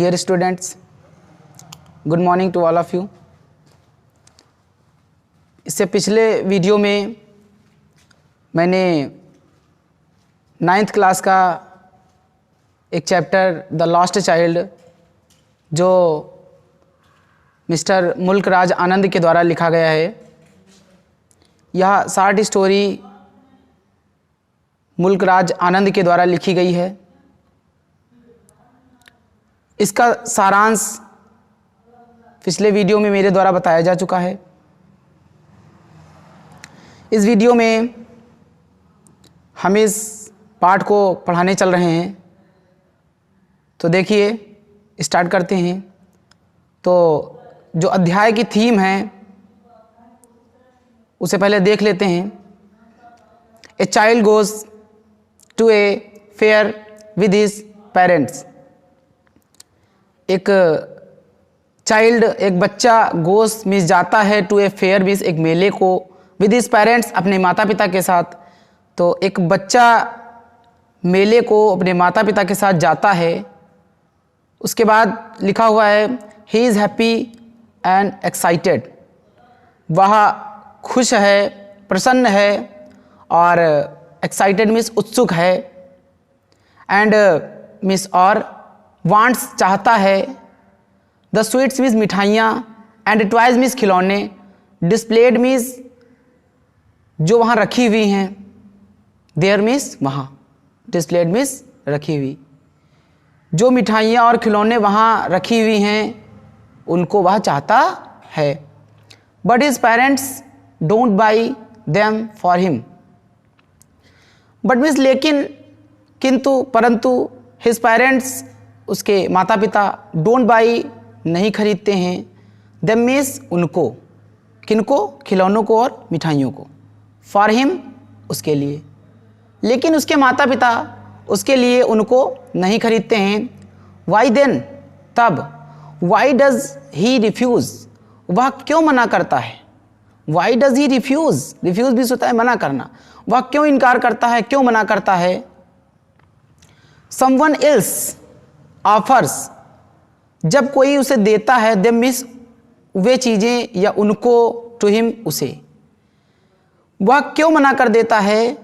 Dear students, good morning to all of you. इससे पिछले video में मैंने 9th क्लास का एक चैप्टर द लॉस्ट चाइल्ड जो मिस्टर मुल्कराज आनंद के द्वारा लिखा गया है, यह शॉर्ट स्टोरी मुल्कराज आनंद के द्वारा लिखी गई है। इसका सारांश पिछले वीडियो में मेरे द्वारा बताया जा चुका है। इस वीडियो में हम इस पाठ को पढ़ाने चल रहे हैं, तो देखिए स्टार्ट करते हैं। तो जो अध्याय की थीम है उसे पहले देख लेते हैं। A child goes to a fair with his parents. एक चाइल्ड, एक बच्चा गोस मीन्स जाता है टू ए फेयर मीन्स एक मेले को, विद हिज पेरेंट्स अपने माता पिता के साथ। तो एक बच्चा मेले को अपने माता पिता के साथ जाता है। उसके बाद लिखा हुआ है he is happy and excited. वह खुश है, प्रसन्न है, और एक्साइटेड मीन्स उत्सुक है, एंड मीन्स और वांट्स चाहता है, द स्वीट्स मीन्स मिठाइयाँ, एंड टॉयज मीन्स खिलौने, डिस्प्लेड मीन्स जो वहाँ रखी हुई हैं, देयर मीन्स वहाँ, डिस्प्लेड मीन्स रखी हुई। जो मिठाइयाँ और खिलौने वहाँ रखी हुई हैं उनको वह चाहता है। But his parents don't buy them for him. But means लेकिन, किंतु, परंतु, हिज पेरेंट्स उसके माता पिता डोंट बाई नहीं खरीदते हैं, देम मीन्स उनको, किनको, खिलौनों को और मिठाइयों को, फॉर हिम उसके लिए। लेकिन उसके माता पिता उसके लिए उनको नहीं खरीदते हैं। वाई देन तब, वाई डज ही रिफ्यूज़, वह क्यों मना करता है। Why does he refuse, refuse भी होता है मना करना। वह क्यों इनकार करता है, क्यों मना करता है। समवन एल्स ऑफर्स, जब कोई उसे देता है, देम मीन्स वे चीज़ें या उनको, टू हिम उसे। वह क्यों मना कर देता है,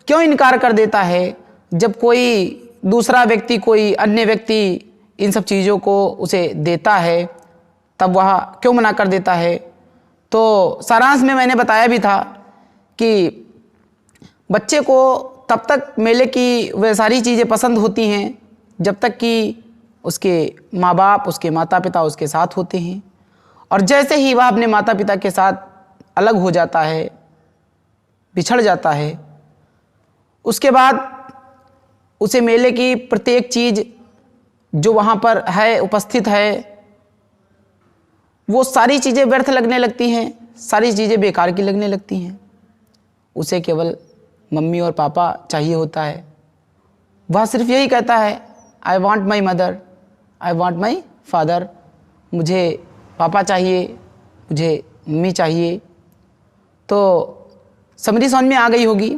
क्यों इनकार कर देता है। जब कोई दूसरा व्यक्ति, कोई अन्य व्यक्ति इन सब चीज़ों को उसे देता है, तब वह क्यों मना कर देता है। तो सारांश में मैंने बताया भी था कि बच्चे को तब तक मेले की वह सारी चीज़ें पसंद होती हैं जब तक कि उसके माँ बाप, उसके माता पिता उसके साथ होते हैं। और जैसे ही वह अपने माता पिता के साथ अलग हो जाता है, बिछड़ जाता है, उसके बाद उसे मेले की प्रत्येक चीज़ जो वहाँ पर है, उपस्थित है, वो सारी चीज़ें व्यर्थ लगने लगती हैं, सारी चीज़ें बेकार की लगने लगती हैं। उसे केवल मम्मी और पापा चाहिए होता है। वह सिर्फ यही कहता है, I want my mother, I want my father. मुझे पापा चाहिए, मुझे मम्मी चाहिए। तो समरी समझ में आ गई होगी।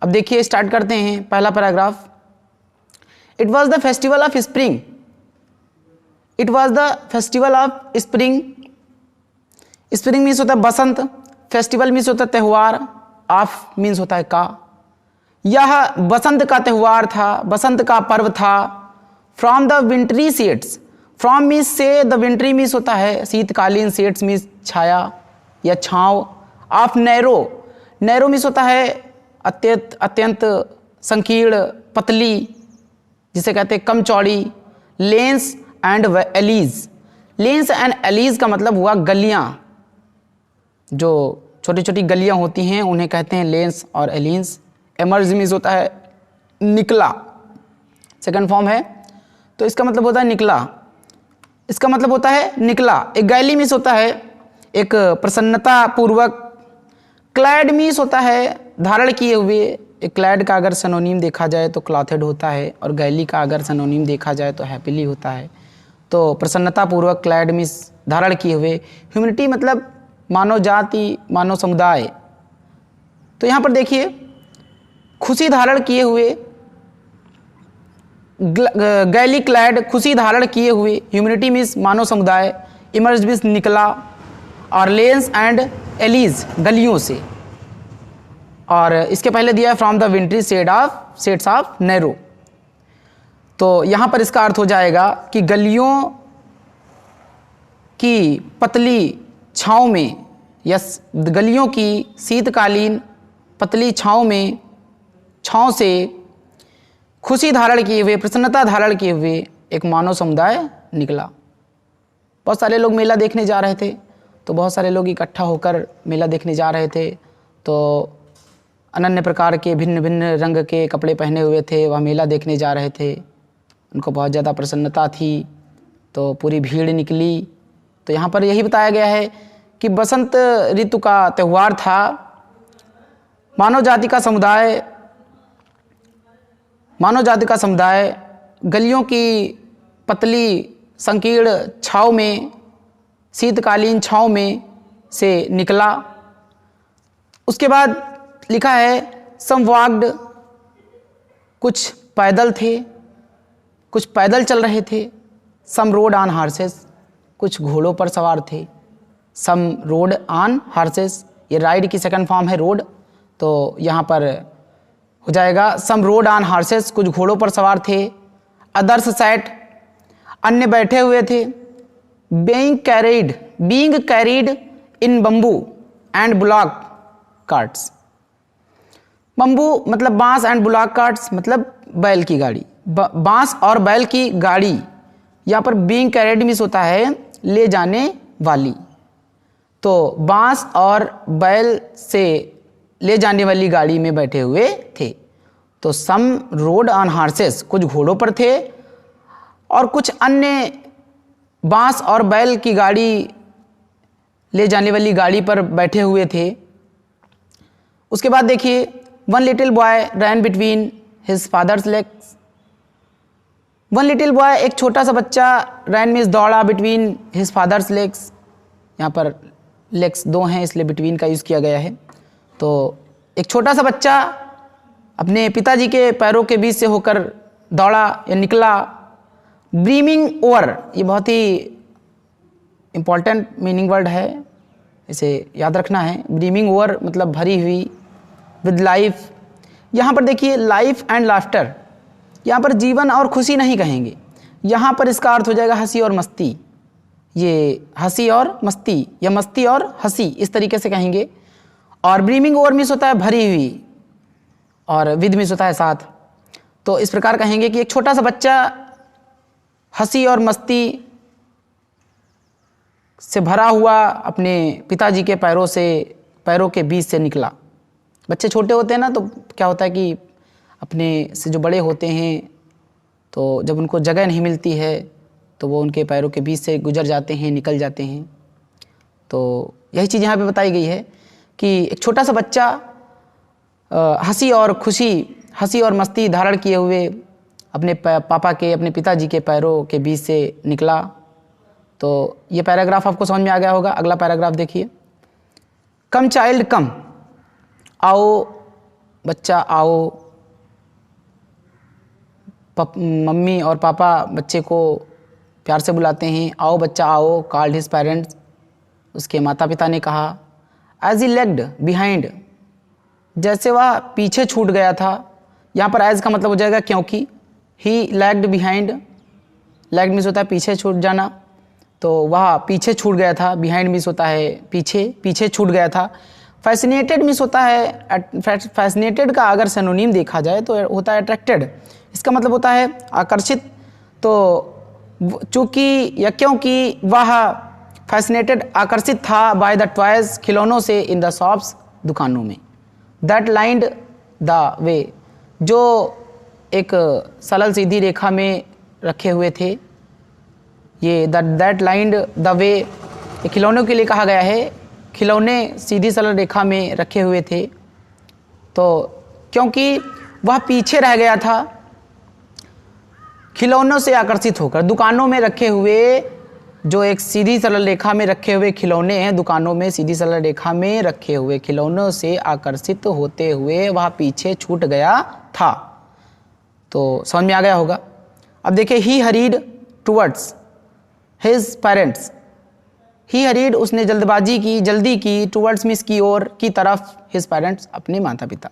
अब देखिए स्टार्ट करते हैं पहला paragraph. It was the festival of spring. It was the festival of spring. Spring means होता है बसंत, फेस्टिवल मीन्स होता है त्यौहार, ऑफ मीन्स होता है का। यह बसंत का त्यौहार था, बसंत का पर्व था। From the wintry seeds, from means से, द विंटरी मीन्स होता है शीतकालीन, सीड्स मीन्स छाया या छाँव। ऑफ नैरो, नैरो मीन्स होता है अत्यंत संकीर्ण, पतली, जिसे कहते हैं कम चौड़ी। Lens and allies, lens and allies का मतलब हुआ गलियाँ। जो छोटी छोटी गलियाँ होती हैं उन्हें कहते हैं लेंस और एलिन्स। एमर्ज मीन्स होता है निकला, सेकंड फॉर्म है, तो इसका मतलब होता है निकला। इसका मतलब होता है निकला। एक गैली मीन्स होता है एक प्रसन्नता पूर्वक। क्लैड मीन्स होता है धारण किए हुए। एक क्लैड का अगर सिनोनिम देखा जाए तो क्लॉथेड होता है, और गैली का अगर सिनोनिम देखा जाए तो हैप्पीली होता है। तो प्रसन्नता पूर्वक, क्लैड मीन्स धारण किए हुए। ह्यूमनिटी मतलब मानव जाति, मानव समुदाय। तो यहाँ पर देखिए खुशी धारण किए हुए गैली क्लैड खुशी धारण किए हुए, ह्यूमनिटी मीन्स मानव समुदाय, इमर्ज मीन्स निकला, और लेन्स एंड एलीज गलियों से, और इसके पहले दिया है from the विंट्री shades of narrow. तो यहाँ पर इसका अर्थ हो जाएगा कि गलियों की पतली छाँव में या गलियों की शीतकालीन पतली छाँव से खुशी धारण किए हुए, प्रसन्नता धारण किए हुए एक मानव समुदाय निकला। बहुत सारे लोग मेला देखने जा रहे थे, तो बहुत सारे लोग इकट्ठा होकर मेला देखने जा रहे थे, तो अनन्य प्रकार के भिन्न भिन्न रंग के कपड़े पहने हुए थे, वह मेला देखने जा रहे थे। उनको बहुत ज़्यादा प्रसन्नता थी, तो पूरी भीड़ निकली। तो यहाँ पर यही बताया गया है कि बसंत ऋतु का त्यौहार था। मानव जाति का समुदाय गलियों की पतली संकीर्ण छाँव में, शीतकालीन छाँव में से निकला। उसके बाद लिखा है सम वॉक्ड, कुछ पैदल थे, कुछ पैदल चल रहे थे। सम रोड ऑन हॉर्सेस, कुछ घोड़ों पर सवार थे। सम रोड ऑन हॉर्सेस, ये राइड की सेकंड फॉर्म है रोड, तो यहाँ पर हो जाएगा सम रोड ऑन हॉर्सेस, कुछ घोड़ों पर सवार थे। अदर्स सैट, अन्य बैठे हुए थे। Being carried in bamboo and block carts, bamboo मतलब बांस एंड ब्लॉक कार्ट्स मतलब बैल की गाड़ी, बांस और बैल की गाड़ी। यहाँ पर बीइंग कैरीड मीन्स होता है ले जाने वाली, तो बांस और बैल से ले जाने वाली गाड़ी में बैठे हुए थे। तो सम रोड ऑन हॉर्सेस, कुछ घोड़ों पर थे, और कुछ अन्य बांस और बैल की गाड़ी, ले जाने वाली गाड़ी पर बैठे हुए थे। उसके बाद देखिए one little boy ran between his father's legs. One little boy, एक छोटा सा बच्चा, रैन मीन्स दौड़ा, बिटवीन हिज फादर्स लेग्स, यहाँ पर लेग्स दो हैं इसलिए बिटवीन का यूज़ किया गया है। तो एक छोटा सा बच्चा अपने पिताजी के पैरों के बीच से होकर दौड़ा या निकला। ब्रीमिंग ओवर, ये बहुत ही इम्पॉर्टेंट मीनिंग वर्ड है, इसे याद रखना है। ब्रीमिंग ओवर मतलब भरी हुई, विद लाइफ। यहाँ पर देखिए लाइफ एंड लाफ्टर, यहाँ पर जीवन और खुशी नहीं कहेंगे, यहाँ पर इसका अर्थ हो जाएगा हंसी और मस्ती। ये हंसी और मस्ती या मस्ती और हंसी इस तरीके से कहेंगे। और ब्रीमिंग ओवर मीन्स होता है भरी हुई, और विद मीन्स होता है साथ। तो इस प्रकार कहेंगे कि एक छोटा सा बच्चा हंसी और मस्ती से भरा हुआ अपने पिताजी के पैरों के बीच से निकला। बच्चे छोटे होते हैं ना, तो क्या होता है कि अपने से जो बड़े होते हैं, तो जब उनको जगह नहीं मिलती है तो वो उनके पैरों के बीच से गुजर जाते हैं, निकल जाते हैं। तो यही चीज़ यहाँ पे बताई गई है कि एक छोटा सा बच्चा हंसी और मस्ती धारण किए हुए अपने अपने पिताजी के पैरों के बीच से निकला। तो ये पैराग्राफ आपको समझ में आ गया होगा। अगला पैराग्राफ देखिए, कम चाइल्ड कम, आओ बच्चा आओ। मम्मी और पापा बच्चे को प्यार से बुलाते हैं, आओ बच्चा आओ। कॉल्ड हिज पेरेंट्स, उसके माता पिता ने कहा। एज ही लेग्ड बिहाइंड, जैसे वह पीछे छूट गया था। यहाँ पर एज का मतलब हो जाएगा क्योंकि। ही लैग्ड बिहाइंड, लैग्ड मीन्स होता है पीछे छूट जाना, तो वह पीछे छूट गया था। बिहाइंड मीन्स होता है पीछे छूट गया था। फैसिनेटेड मीन्स होता है, फैसिनेटेड का अगर सिनोनिम देखा जाए तो होता है अट्रैक्टेड। इसका मतलब होता है आकर्षित। तो चूँकि या क्योंकि वह फैसिनेटेड आकर्षित था बाय द टॉयज, खिलौनों से, इन द शॉप्स, दुकानों में। दैट लाइंड द वे, जो एक सरल सीधी रेखा में रखे हुए थे। ये दैट लाइंड द वे खिलौनों के लिए कहा गया है। खिलौने सीधी सरल रेखा में रखे हुए थे, तो क्योंकि वह पीछे रह गया था खिलौनों से आकर्षित होकर। दुकानों में रखे हुए, जो एक सीधी सरल रेखा में रखे हुए खिलौने हैं, दुकानों में सीधी सरल रेखा में रखे हुए खिलौनों से आकर्षित होते हुए वह पीछे छूट गया था। तो समझ में आ गया होगा। अब देखिए ही हरीड टुवर्ड्स हिज पेरेंट्स, ही हरीड उसने जल्दबाजी की, जल्दी की, टुवर्ड्स मीन्स की ओर, की तरफ, हिज पेरेंट्स अपने माता पिता,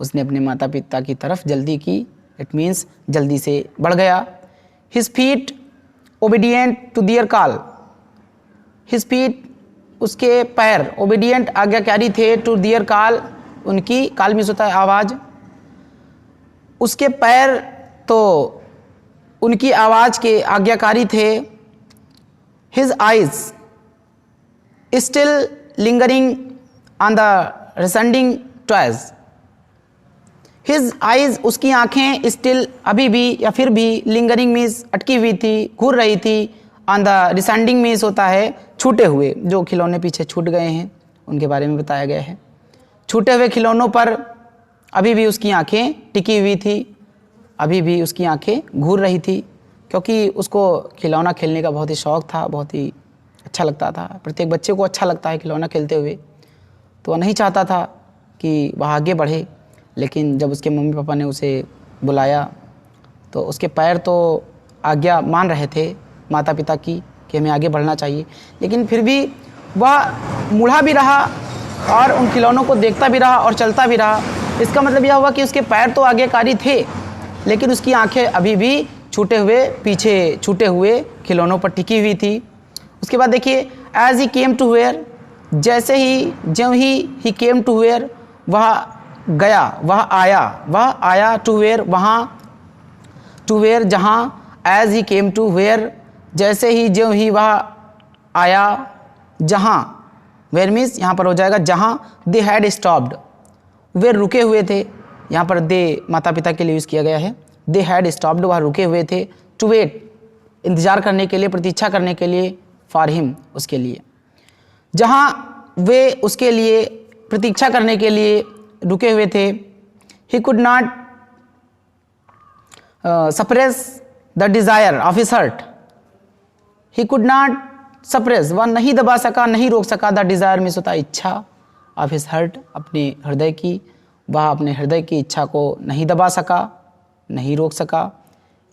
उसने अपने माता पिता की तरफ जल्दी की, इट मीन्स जल्दी से बढ़ गया। His feet obedient to their call, his feet उसके पैर, ओबीडियंट आज्ञाकारी थे, टू दियर कॉल उनकी, कॉल मीन्स होता है आवाज़, उसके पैर तो उनकी आवाज़ के आज्ञाकारी थे। His eyes still lingering on the receding toys, his eyes उसकी आंखें स्टिल अभी भी या फिर भी, लिंगरिंग मीन्स अटकी हुई थी, घूर रही थी, ऑन द रिसेंडिंग मीन्स होता है छूटे हुए, जो खिलौने पीछे छूट गए हैं उनके बारे में बताया गया है। छूटे हुए खिलौनों पर अभी भी उसकी आंखें टिकी हुई थी, अभी भी उसकी आंखें घूर रही थी, क्योंकि उसको खिलौना खेलने का बहुत ही शौक़ था, बहुत ही अच्छा लगता था। प्रत्येक बच्चे को अच्छा लगता है खिलौना खेलते हुए, तो वह नहीं चाहता था कि वह आगे बढ़े, लेकिन जब उसके मम्मी पापा ने उसे बुलाया तो उसके पैर तो आज्ञा मान रहे थे माता पिता की कि हमें आगे बढ़ना चाहिए, लेकिन फिर भी वह मुड़ा भी रहा और उन खिलौनों को देखता भी रहा और चलता भी रहा। इसका मतलब यह हुआ कि उसके पैर तो आज्ञाकारी थे, लेकिन उसकी आंखें अभी भी छूटे हुए, पीछे छूटे हुए खिलौनों पर टिकी हुई थी। उसके बाद देखिए as he came to where, जैसे ही, ज्यों ही केम टू वेयर, वह गया, वह आया, टू वेयर वहाँ, टू वेयर जहाँ, as he came to where जैसे ही, ज्यों ही वह आया जहाँ, वेयर मीन्स यहाँ पर हो जाएगा जहाँ, दे हैड स्टॉप्ड, वे रुके हुए थे, यहाँ पर दे माता पिता के लिए यूज़ किया गया है, दे हैड स्टॉप्ड वह रुके हुए थे, टू वेट इंतज़ार करने के लिए, प्रतीक्षा करने के लिए, फॉर हिम उसके लिए, जहाँ वे उसके लिए प्रतीक्षा करने के लिए रुके हुए थे। He could not suppress the desire of his heart, he could not suppress वह नहीं दबा सका, नहीं रोक सका, द डिज़ायर मीन्स होता है इच्छा, ऑफ हिज हार्ट अपने हृदय की, वह अपने हृदय की इच्छा को नहीं दबा सका, नहीं रोक सका।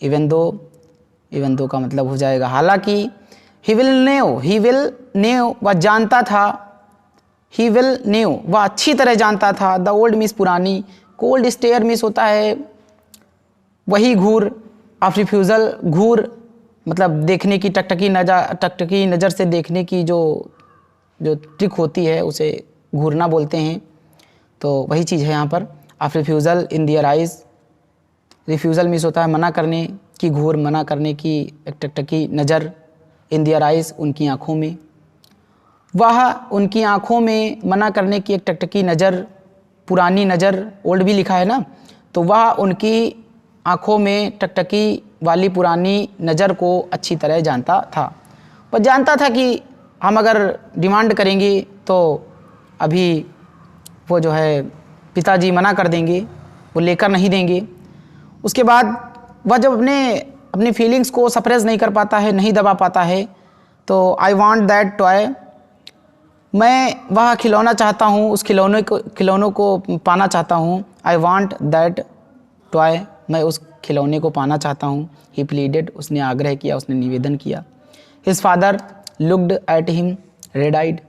इवन दो का मतलब हो जाएगा हालांकि। ही विल न्यू वह जानता था, ही विल न्यू वह अच्छी तरह जानता था, द ओल्ड मीन्स पुरानी, कोल्ड स्टेयर मीन्स होता है वही घूर, ऑफ रिफ्यूज़ल घूर मतलब देखने की टकटकी नज़र से देखने की जो ट्रिक होती है उसे घूरना बोलते हैं, तो वही चीज़ है यहाँ पर। Of refusal in their eyes, refusal means होता है मना करने की, घूर मना करने की एक टकटकी नज़र, इन दियर आइज़ उनकी आँखों में, वह उनकी आँखों में मना करने की एक टकटकी नज़र, पुरानी नज़र, ओल्ड भी लिखा है ना, तो वह उनकी आँखों में टकटकी वाली पुरानी नज़र को अच्छी तरह जानता था। वह जानता था कि हम अगर डिमांड करेंगे तो अभी वो जो है पिताजी मना कर देंगे, वो लेकर नहीं देंगे। उसके बाद वह जब अपनी फीलिंग्स को सप्रेस नहीं कर पाता है, नहीं दबा पाता है, तो आई वांट दैट टॉय, मैं वह खिलौना चाहता हूँ, उस खिलौनों को पाना चाहता हूँ। आई वांट दैट टॉय, मैं उस खिलौने को पाना चाहता हूँ। ही प्लीडेड उसने आग्रह किया, उसने निवेदन किया। His father looked at him red eyed,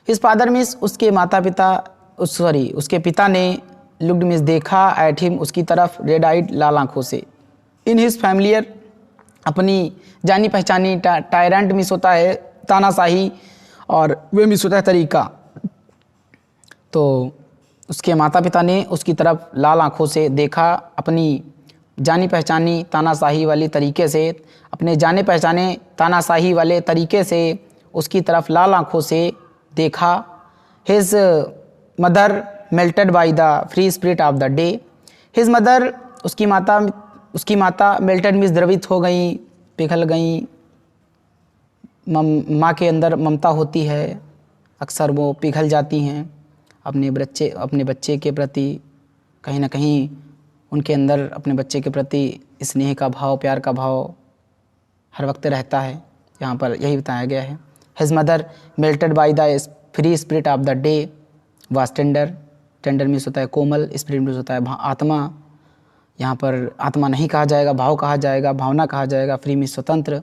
his father means उसके माता पिता, उसके पिता ने, लुक्ड मीन्स देखा, एट हिम उसकी तरफ, रेड आइड लाल आँखों से। इन हिज फैमिलियर अपनी जानी पहचानी, टायरेंट मीन्स होता है तानाशाही, और वे मीन्स होता है तरीका, तो उसके माता पिता ने उसकी तरफ लाल आँखों से देखा, अपनी जानी पहचानी तानाशाही वाली तरीके से, अपने जाने पहचाने तानाशाही वाले तरीके से उसकी तरफ लाल आँखों से देखा। His mother melted by the free spirit of the day, his mother उसकी माता मेल्टेड मीन्स द्रवित हो गई, पिघल गई। माँ के अंदर ममता होती है, अक्सर वो पिघल जाती हैं अपने बच्चे के प्रति, कहीं ना कहीं उनके अंदर अपने बच्चे के प्रति स्नेह का भाव, प्यार का भाव हर वक्त रहता है। यहाँ पर यही बताया गया है। His mother melted by the free spirit of the day was tender, tender means होता है कोमल, स्पिरिट मीन्स होता है आत्मा। यहाँ पर आत्मा नहीं कहा जाएगा, भाव कहा जाएगा, भावना कहा जाएगा। फ्री मीन्स स्वतंत्र।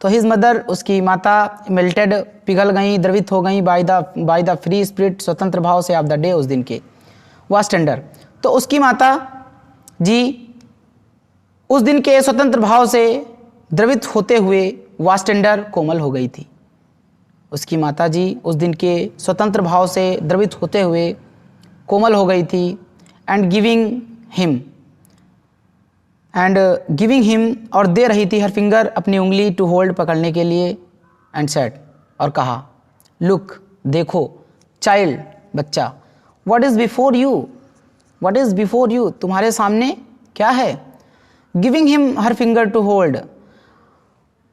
तो हिज मदर, उसकी माता, मेल्टेड, पिघल गई, द्रवित हो गई, बाय द फ्री स्पिरिट, स्वतंत्र भाव से, ऑफ द डे, उस दिन के, वाज टेंडर। तो उसकी माता जी उस दिन के स्वतंत्र भाव से द्रवित होते हुए वाज टेंडर, कोमल हो गई थी। उसकी माता जी उस दिन के स्वतंत्र भाव से द्रवित होते हुए कोमल हो गई थी। एंड गिविंग हिम और दे रही थी हर फिंगर, अपनी उंगली, टू होल्ड, पकड़ने के लिए। एंड सेड, और कहा, लुक, देखो, चाइल्ड, बच्चा, व्हाट इज़ बिफोर यू, तुम्हारे सामने क्या है। Giving him her finger to hold,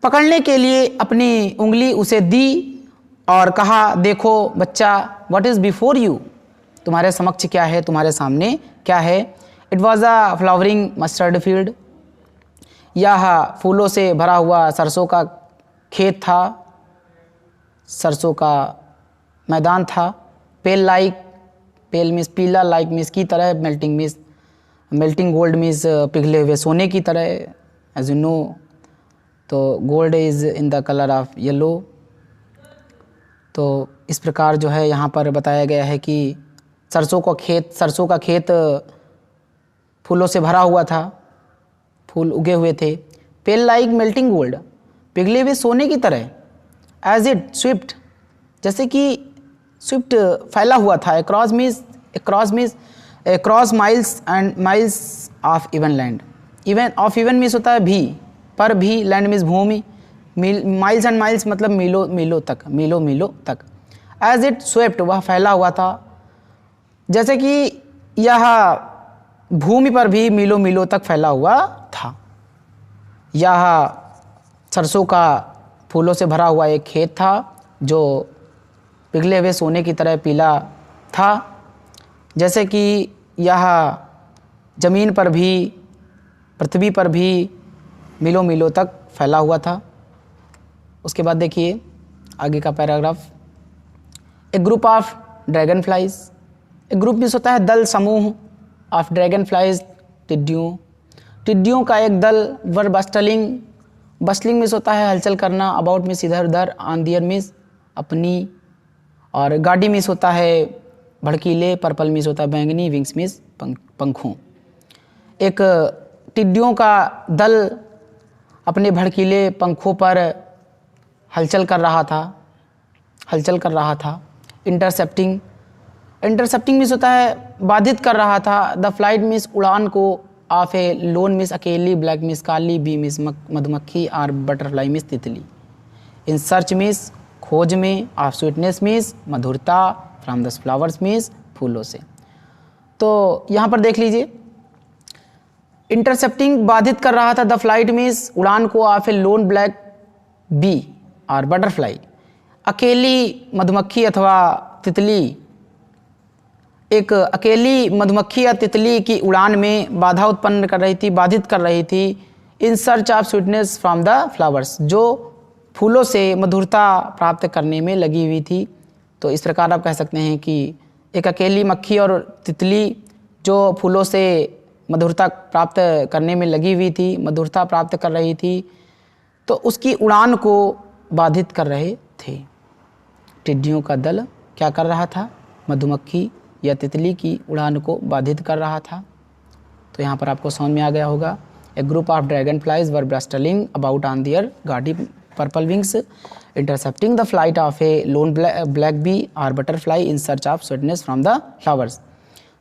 पकड़ने के लिए अपनी उंगली उसे दी और कहा, देखो बच्चा, व्हाट इज़ बिफोर यू, तुम्हारे समक्ष क्या है, तुम्हारे सामने क्या है। It was a flowering mustard field, यह फूलों से भरा हुआ सरसों का खेत था, सरसों का मैदान था। पेल मीन्स पीला, लाइक मीन्स की तरह, मेल्टिंग गोल्ड मीन्स पिघले हुए सोने की तरह, एज यू नो। तो gold is in the colour of yellow. तो इस प्रकार जो है यहाँ पर बताया गया है कि सरसों का खेत फूलों से भरा हुआ था, फूल उगे हुए थे। पेल लाइक मेल्टिंग गोल्ड, पिघले हुए सोने की तरह। एज इट स्विफ्ट, जैसे कि स्विफ्ट फैला हुआ था। Across miles and miles of even land. Even means होता है भी, पर भी, लैंड मीन्स भूमि, माइल्स एंड माइल्स मतलब मीलों तक। एज इट स्वेप्ट, वह फैला हुआ था, जैसे कि यह भूमि पर भी मीलों तक फैला हुआ था। यह सरसों का फूलों से भरा हुआ एक खेत था जो पिघले हुए सोने की तरह पीला था, जैसे कि यह ज़मीन पर भी, पृथ्वी पर भी मीलों तक फैला हुआ था। उसके बाद देखिए आगे का paragraph. A group of dragon flies, A group means होता है दल, समूह, ऑफ ड्रैगन फ्लाइज, टिड्डियों का एक दल। वर बस्टलिंग मीन्स होता है हलचल करना, अबाउट मीन्स इधर उधर, ऑन दियर मीन्स अपनी, और गाड़ी मीन्स होता है भड़कीले, पर्पल मीन्स होता है बैंगनी, विंग्स मीन्स पंखों। एक टिड्डियों का दल अपने भड़कीले पंखों पर हलचल कर रहा था। इंटरसेप्टिंग मीन्स होता है बाधित कर रहा था। द फ्लाइट मीन्स उड़ान को, ऑफ ए लोन मीन्स अकेली, ब्लैक मीन्स काली, बी मीन्स मधुमक्खी, और बटरफ्लाई मीन्स तितली। इन सर्च मीन्स खोज में, ऑफ स्वीटनेस मीन्स मधुरता, फ्रॉम द फ्लावर्स मीन्स फूलों से। तो यहाँ पर देख लीजिए, इंटरसेप्टिंग बाधित कर रहा था, द फ्लाइट मीन्स उड़ान को, of a lone black bee और बटरफ्लाई, अकेली मधुमक्खी अथवा तितली, एक अकेली मधुमक्खी या तितली की उड़ान में बाधा उत्पन्न कर रही थी, बाधित कर रही थी। इन search of sweetness from the flowers, जो फूलों से मधुरता प्राप्त करने में लगी हुई थी। तो इस प्रकार आप कह सकते हैं कि एक अकेली मक्खी और तितली जो फूलों से मधुरता प्राप्त करने में लगी हुई थी, मधुरता प्राप्त कर रही थी, तो उसकी उड़ान को बाधित कर रहे थे। टिड्डियों का दल क्या कर रहा था, मधुमक्खी या तितली की उड़ान को बाधित कर रहा था। तो यहाँ पर आपको समझ में आ गया होगा। A group of dragonflies were bristling about on their gaudy purple wings, intercepting the flight of a lone black bee और butterfly in search of sweetness from the flowers.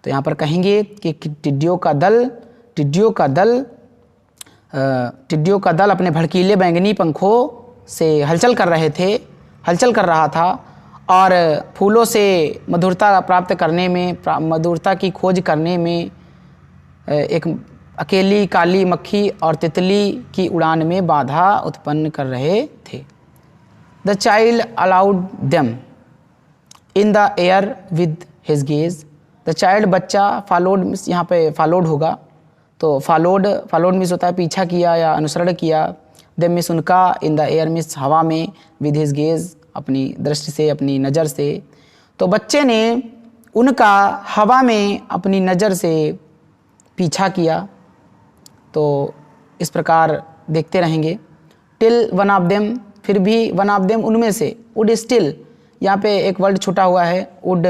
तो यहाँ पर कहेंगे कि टिड्डियों का दल अपने भड़कीले बैंगनी पंखों से हलचल कर रहा था और फूलों से मधुरता प्राप्त करने में, मधुरता की खोज करने में एक अकेली काली मक्खी और तितली की उड़ान में बाधा उत्पन्न कर रहे थे। The child allowed them in the air with his gaze. The child, बच्चा, फॉलोड, यहाँ पे फॉलोड होगा, तो फॉलोड मीन्स होता है पीछा किया या अनुसरण किया। देम मीन्स उनका, इन द एयर मीन्स हवा में, विद हिज गेज अपनी दृष्टि से, अपनी नज़र से। तो बच्चे ने उनका हवा में अपनी नज़र से पीछा किया, तो इस प्रकार देखते रहेंगे। टिल वन ऑफ देम, फिर भी वन ऑफ देम उनमें से, वुड स्टिल, यहाँ पे एक वर्ड छूटा हुआ है वुड,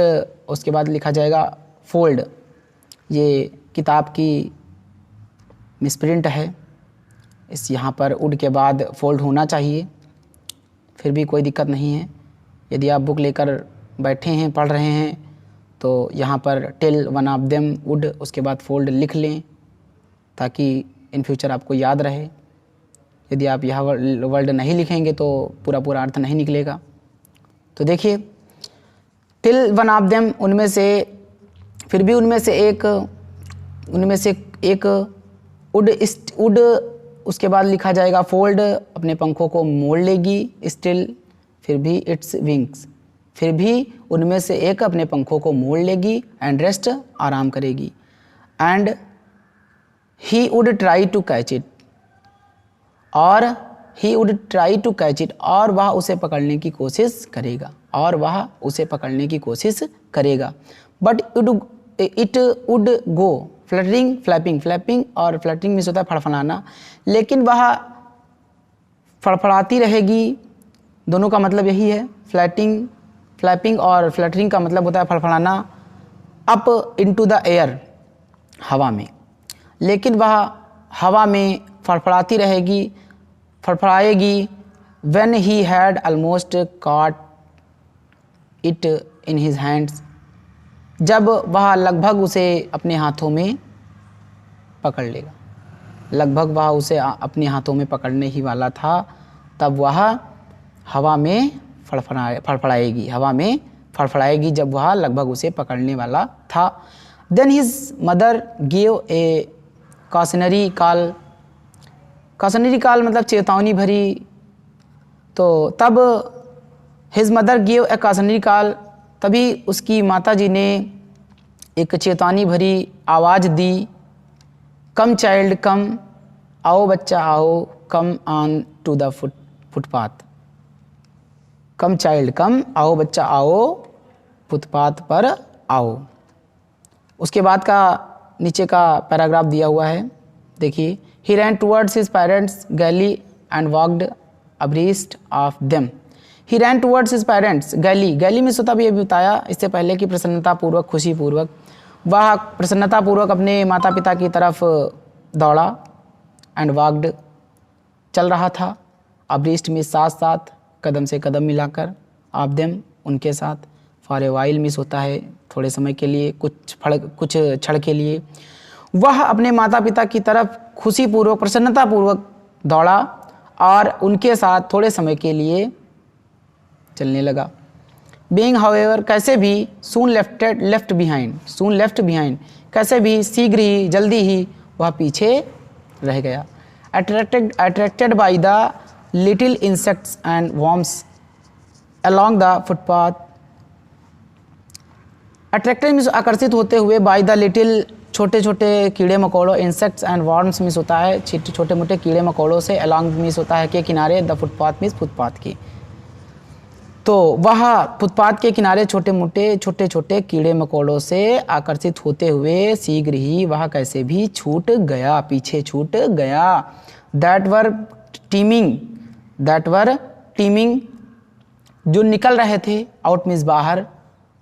उसके बाद लिखा जाएगा फोल्ड। ये किताब की मिसप्रिंट है, इस यहाँ पर वुड के बाद फोल्ड होना चाहिए, फिर भी कोई दिक्कत नहीं है। यदि आप बुक लेकर बैठे हैं पढ़ रहे हैं तो यहाँ पर till one of them would उसके बाद फोल्ड लिख लें ताकि इन फ्यूचर आपको याद रहे। यदि आप यह वर्ड नहीं लिखेंगे तो पूरा पूरा अर्थ नहीं निकलेगा। तो देखिए, टिल वन ऑफ देम उनमें से, फिर भी उनमें से एक वुड उसके बाद लिखा जाएगा फोल्ड, अपने पंखों को मोड़ लेगी। स्टिल, फिर भी इट्स विंग्स, फिर भी उनमें से एक अपने पंखों को मोड़ लेगी। एंड रेस्ट, आराम करेगी। And he would try to catch it, और he would try to catch it, और वह उसे पकड़ने की कोशिश करेगा, और वह उसे पकड़ने की कोशिश करेगा। But it would go fluttering flapping, flapping और फ्लटरिंग मीन्स होता है फड़फड़ाना, लेकिन वह फड़फड़ाती रहेगी। दोनों का मतलब यही है, फ्लैपिंग और फ्लटरिंग का मतलब होता है फड़फड़ाना। अप इनटू द एयर, हवा में, लेकिन वह हवा में फड़फड़ाती रहेगी, फड़फड़ाएगी। When he had almost caught it in his hands, जब वह लगभग उसे अपने हाथों में पकड़ लेगा, लगभग वह उसे अपने हाथों में पकड़ने ही वाला था, तब वह हवा में फड़फड़ाएगी, हवा में फड़फड़ाएगी जब वह लगभग उसे पकड़ने वाला था। Then his mother give a cautionary call, cautionary call मतलब चेतावनी भरी। तो तब his mother give a cautionary call, तभी उसकी माताजी ने एक चेतावनी भरी आवाज़ दी। कम चाइल्ड कम, आओ बच्चा आओ, come on to the footpath, come child come, आओ बच्चा आओ, फुटपाथ पर आओ। उसके बाद का नीचे का पैराग्राफ दिया हुआ है, देखिए। He ran towards his parents gaily and walked abreast of them. He ran towards his parents gaily, gaily में सोता भी ये बताया इससे पहले कि प्रसन्नतापूर्वक, खुशीपूर्वक, वह प्रसन्नतापूर्वक अपने माता पिता की तरफ दौड़ा। एंड वॉक्ड, चल रहा था। अब्रीस्ट में साथ साथ, कदम से कदम मिलाकर। ऑफ देम, उनके साथ। फॉर ए वाइल मिस होता है थोड़े समय के लिए, कुछ क्षण के लिए। वह अपने माता पिता की तरफ खुशीपूर्वक, प्रसन्नतापूर्वक दौड़ा और उनके साथ थोड़े समय के लिए चलने लगा। बीइंग हाउएवर, कैसे भी, सून लेफ्ट बिहाइंड, सून लेफ्ट बिहाइंड, कैसे भी, शीघ्र ही, जल्दी ही वह पीछे रह गया। Attracted by the little insects and worms along the footpath, attracted means आकर्षित होते हुए, बाय द लिटिल, छोटे छोटे कीड़े मकोड़ों, इंसेक्ट्स एंड वर्म्स मीन्स होता है छोटे मोटे कीड़े मकोड़ों से, अलॉन्ग मीन्स होता है के किनारे, द फुटपाथ मीन्स फुटपाथ की। तो वह फुटपाथ के किनारे छोटे छोटे कीड़े मकोड़ों से आकर्षित होते हुए शीघ्र ही वह कैसे भी छूट गया, पीछे छूट गया। दैट वर टीमिंग, जो निकल रहे थे, आउट मीन्स बाहर,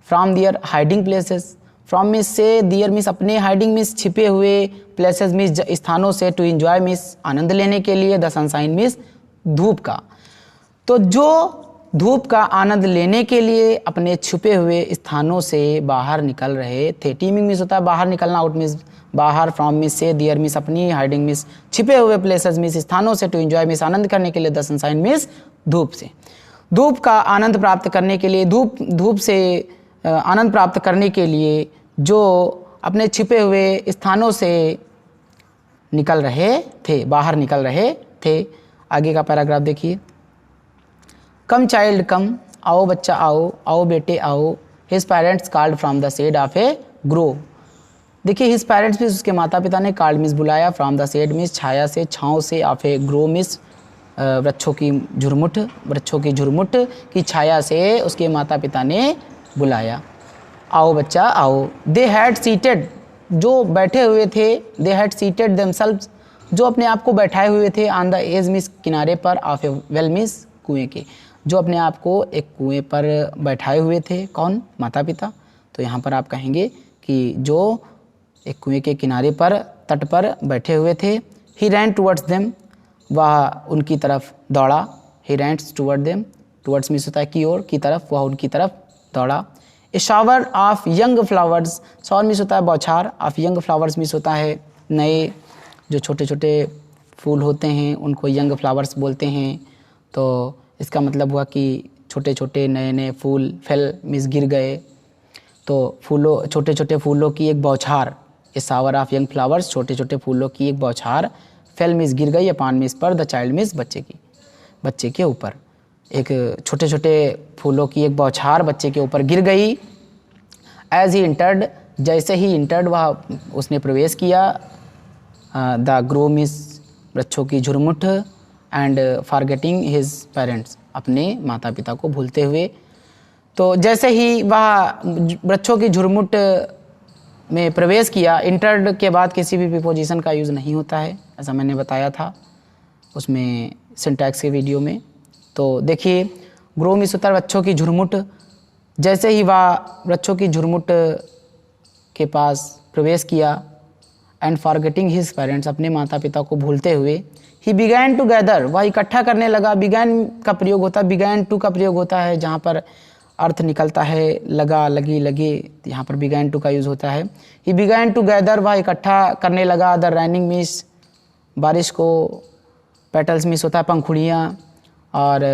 from their hiding places, from means से, दियर मीन्स अपने, हाइडिंग मीन्स छिपे हुए, प्लेसेस मीन्स स्थानों से, टू एंजॉय मीन्स आनंद लेने के लिए, द सनशाइन मीन्स धूप का। तो जो धूप का आनंद लेने के लिए अपने छुपे हुए स्थानों से बाहर निकल रहे थे। टीमिंग मीन्स होता है बाहर निकलना, आउट मीन्स बाहर, फ्रॉम मीन्स से, दियर मीन्स अपनी, हाइडिंग मीन्स छिपे हुए, प्लेसेस मीन्स स्थानों से, टू एंजॉय मीन्स आनंद करने के लिए, द सनशाइन मीन्स धूप से। धूप का आनंद प्राप्त करने के लिए, धूप से आनंद प्राप्त करने के लिए जो अपने छिपे हुए स्थानों से निकल रहे थे, बाहर निकल रहे थे। आगे का पैराग्राफ देखिए। कम चाइल्ड कम, आओ बच्चा आओ, आओ बेटे आओ। His parents called from the shade of a grove. देखिए, हिज पेरेंट्स भी, उसके माता पिता ने, कॉल्ड मीन्स बुलाया, फ्रॉम द शेड मीन्स छाया से, छाँव से, ऑफ ए ग्रोव मीन्स वृक्षों की झुरमुट की छाया से उसके माता पिता ने बुलाया। आओ बच्चा आओ। दे हैड सीटेड, जो बैठे हुए थे, दे हैड सीटेड देमसेल्व्स, जो अपने आप को बैठाए हुए थे ऑन द एज मीन्स किनारे पर ऑफ ए वेल मीन्स कुएँ के, जो अपने आप को एक कुएँ पर बैठाए हुए थे, कौन? माता पिता। तो यहाँ पर आप कहेंगे कि जो एक कुएँ के किनारे पर तट पर बैठे हुए थे। ही रैन टूवर्ड्स देम, वह उनकी तरफ दौड़ा। ही रैंस टूवर्ड देम, टूवर्ड्स मीन्स होता है की ओर, की तरफ, वह उनकी तरफ दौड़ा। A shower of young flowers, shower means होता है बौछार, ऑफ यंग फ्लावर्स मीन्स होता है नए जो छोटे छोटे फूल होते हैं उनको यंग फ्लावर्स बोलते हैं। तो इसका मतलब हुआ कि छोटे छोटे नए नए फूल, फेल मीन्स गिर गए, तो फूलों, छोटे छोटे फूलों की एक बौछार, ए शावर ऑफ यंग फ्लावर्स, छोटे छोटे फूलों की एक बौछार, फेल मीन्स गिर गई, अपॉन मीन्स पर, द चाइल्ड मीन्स बच्चे की, बच्चे के ऊपर एक छोटे छोटे फूलों की एक बौछार बच्चे के ऊपर गिर गई। एज ही इंटर्ड, जैसे ही इंटर्ड वह उसने प्रवेश किया, द ग्रो मीन्स वृक्षों की झुरमुट, एंड फॉरगेटिंग हिज पेरेंट्स, अपने माता पिता को भूलते हुए। तो जैसे ही वह वृक्षों की झुरमुट में प्रवेश किया, इंटर्ड के बाद किसी भी प्रीपोजिशन का यूज़ नहीं होता है, ऐसा मैंने बताया था उसमें सिंटैक्स के वीडियो में। तो देखिए ग्रो मीन्स होता है वृक्षों की झुरमुट, जैसे ही वह वृक्षों की झुरमुट के पास प्रवेश किया, एंड फॉरगेटिंग हिज पेरेंट्स, अपने माता पिता को भूलते हुए, ही बिगैन टू गैदर, वह इकट्ठा करने लगा। बिगैन का प्रयोग होता है, बिगैन टू का प्रयोग होता है जहाँ पर अर्थ निकलता है लगा, लगी, लगे, यहाँ पर बिगैन टू का यूज़ होता है। ही बिगैन टू गैदर, वह इकट्ठा करने लगा। द रैनिंग मीन्स बारिश को, पेटल्स मीन्स होता है पंखुड़ियाँ, और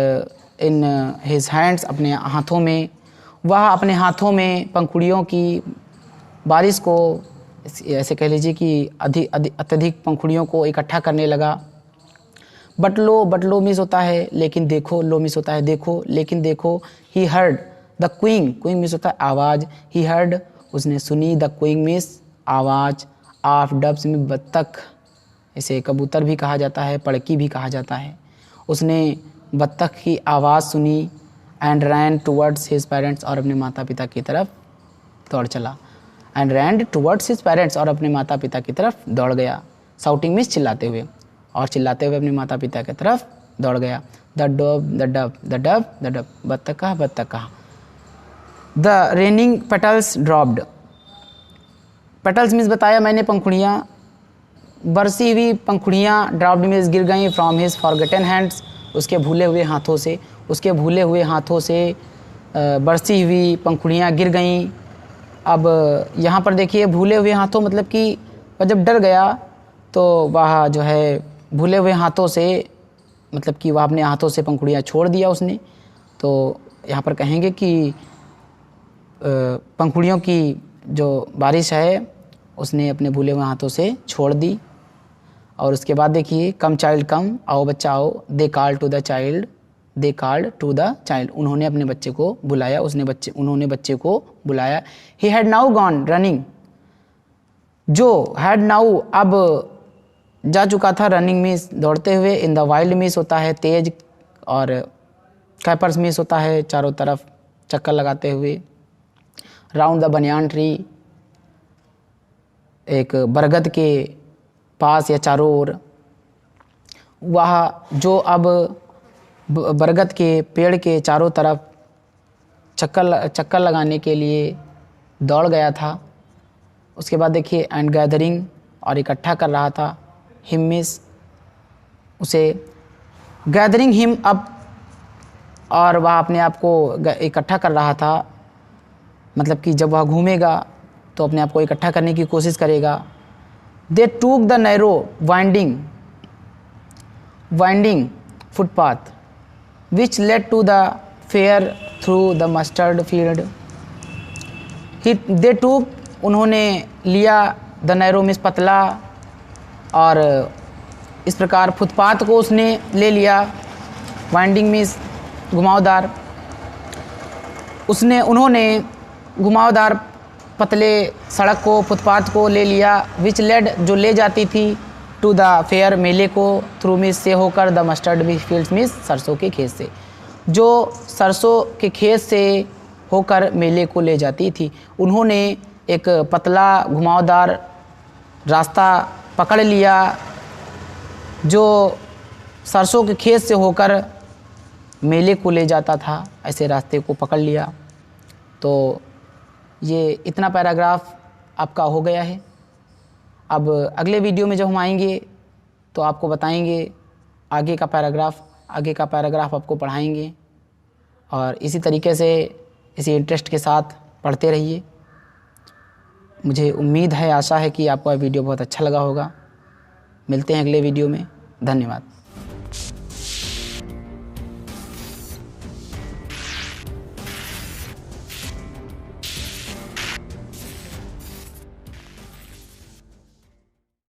इन हिज हैंड्स, अपने हाथों में, वह अपने हाथों में पंखुड़ियों की बारिश को, ऐसे कह लीजिए कि अत्यधिक पंखुड़ियों को इकट्ठा करने लगा। बट लो मीन्स होता है लेकिन देखो, लो मीन्स होता है देखो, लेकिन देखो। He heard the Qing, Qing means होता है आवाज़, ही हर्ड उसने सुनी, द क्विंग मीन्स आवाज़, ऑफ डब्स में बत्तख, इसे कबूतर भी कहा जाता है, पड़की भी कहा जाता है। उसने बत्तख की आवाज़ सुनी, and ran towards his parents, और अपने माता पिता की तरफ दौड़ चला। And ran towards his parents, और अपने माता पिता की तरफ दौड़ गया। शाउटिंग मीन्स चिल्लाते हुए, और चिल्लाते हुए अपने माता पिता की तरफ दौड़ गया। The dub the dub the dub the dub, बत्तख कहा, बत्तख कहा। The raining petals dropped, petals means बताया मैंने पंखुड़ियाँ, बरसी हुई पंखुड़ियाँ, ड्रॉप्ड मीन्स गिर गई, फ्रॉम हिज फॉरगेटन हैंड्स, उसके भूले हुए हाथों से, उसके भूले हुए हाथों से बरसी हुई पंखुड़ियाँ गिर गईं। अब यहाँ पर देखिए भूले हुए हाथों मतलब कि वह जब डर गया तो वह जो है भूले हुए हाथों से, मतलब कि वह अपने हाथों से पंखुड़ियाँ छोड़ दिया उसने। तो यहाँ पर कहेंगे कि पंखुड़ियों की जो बारिश है उसने अपने भूले हुए हाथों से छोड़ दी। और उसके बाद देखिए कम चाइल्ड कम, आओ बच्चा आओ, they call to the child, they called to the child, उन्होंने अपने बच्चे को बुलाया, उन्होंने बच्चे को बुलाया। He had now gone running, जो हैड नाउ अब जा चुका था, रनिंग मीन्स दौड़ते हुए, इन द वाइल्ड मीन्स होता है तेज, और कैपर्स मीन्स होता है चारों तरफ चक्कर लगाते हुए। राउंड द बनियान ट्री, एक बरगद के पास या चारों ओर, वह जो अब बरगद के पेड़ के चारों तरफ चक्कर लगाने के लिए दौड़ गया था। उसके बाद देखिए एंड गैदरिंग, और इकट्ठा कर रहा था, हिम मिस उसे, गैदरिंग हिम अप, और वह अपने आप को इकट्ठा कर रहा था, मतलब कि जब वह घूमेगा तो अपने आप को इकट्ठा करने की कोशिश करेगा। They took the narrow winding footpath which led to the fair through the mustard field. They took, उन्होंने लिया, द नैरो मीन्स पतला, और इस प्रकार फुटपाथ को उसने ले लिया, वाइंडिंग मीन्स घुमावदार, उन्होंने घुमावदार पतले सड़क को, फुटपाथ को ले लिया, विच लेड जो ले जाती थी, टू द फेयर मेले को, थ्रू मीन्स से होकर, द मस्टर्ड फील्ड्स मीन्स सरसों के खेत से, जो सरसों के खेत से होकर मेले को ले जाती थी। उन्होंने एक पतला घुमावदार रास्ता पकड़ लिया जो सरसों के खेत से होकर मेले को ले जाता था, ऐसे रास्ते को पकड़ लिया। तो ये इतना पैराग्राफ आपका हो गया है। अब अगले वीडियो में जब हम आएंगे तो आपको बताएंगे आगे का पैराग्राफ आपको पढ़ाएंगे, और इसी तरीके से इसी इंटरेस्ट के साथ पढ़ते रहिए। मुझे उम्मीद है, आशा है कि आपको यह वीडियो बहुत अच्छा लगा होगा। मिलते हैं अगले वीडियो में। धन्यवाद।